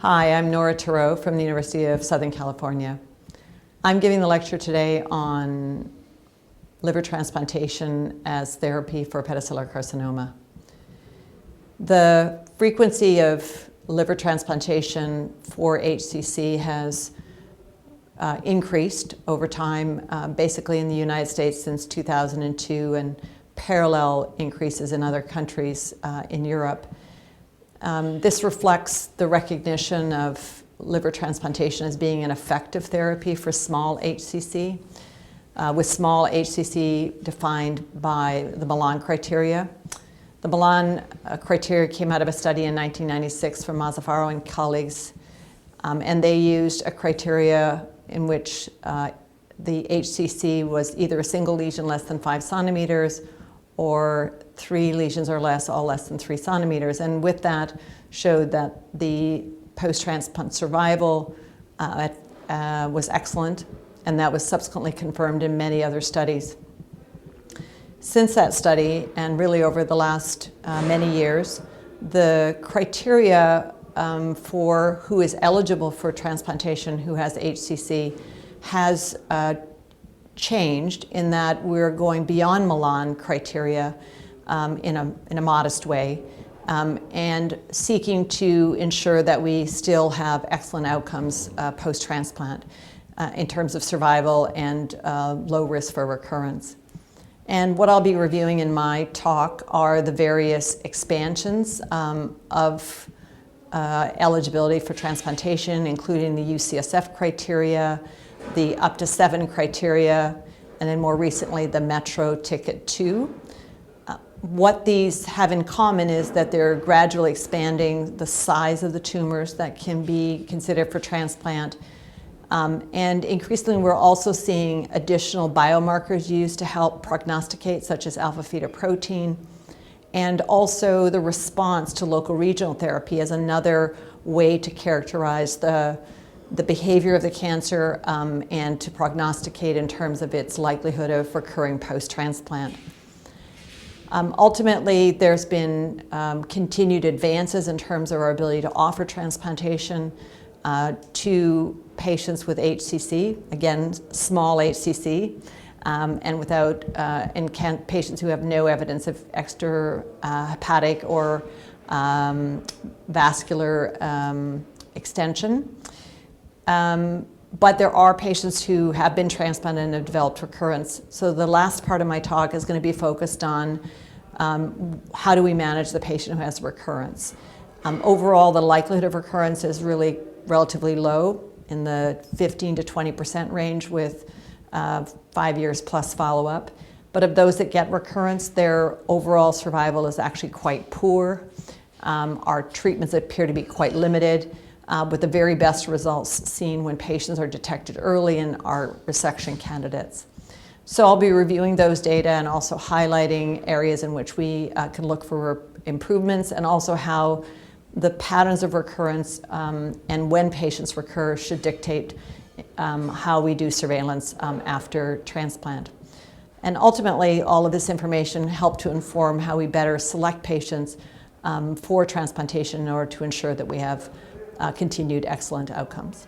Hi, I'm Norah TERRAULT from the University of Southern California. I'm giving the lecture today on liver transplantation as therapy for hepatocellular carcinoma. The frequency of liver transplantation for HCC has increased over time, basically in the United States since 2002, and parallel increases in other countries in Europe. This reflects the recognition of liver transplantation as being an effective therapy for small HCC, with small HCC defined by the Milan criteria. The Milan criteria came out of a study in 1996 from Mazzaferro and colleagues, and they used a criteria in which the HCC was either a single lesion less than 5 centimeters or 3 lesions or less, all less than 3 centimeters. And with that, showed that the post-transplant survival was excellent, and that was subsequently confirmed in many other studies. Since that study, and really over the last many years, the criteria for who is eligible for transplantation who has HCC has changed, in that we're going beyond Milan criteria in a modest way, and seeking to ensure that we still have excellent outcomes post-transplant in terms of survival and low risk for recurrence. And what I'll be reviewing in my talk are the various expansions of eligibility for transplantation, including the UCSF criteria, the up to 7 criteria, and then more recently the Metro Ticket 2. What these have in common is that they're gradually expanding the size of the tumors that can be considered for transplant. And increasingly, we're also seeing additional biomarkers used to help prognosticate, such as alpha-fetoprotein, and also the response to local regional therapy as another way to characterize the behavior of the cancer and to prognosticate in terms of its likelihood of recurring post-transplant. Ultimately, there's been continued advances in terms of our ability to offer transplantation to patients with HCC, again, small HCC, and without, patients who have no evidence of extrahepatic or vascular extension. But there are patients who have been transplanted and have developed recurrence. So the last part of my talk is going to be focused on how do we manage the patient who has recurrence. Overall, the likelihood of recurrence is really relatively low, in the 15 to 20% range with 5 years plus follow-up. But of those that get recurrence, their overall survival is actually quite poor. Our treatments appear to be quite limited, with the very best results seen when patients are detected early and are resection candidates. So I'll be reviewing those data and also highlighting areas in which we can look for improvements, and also how the patterns of recurrence and when patients recur should dictate how we do surveillance after transplant. And ultimately, all of this information helped to inform how we better select patients for transplantation in order to ensure that we have continued excellent outcomes.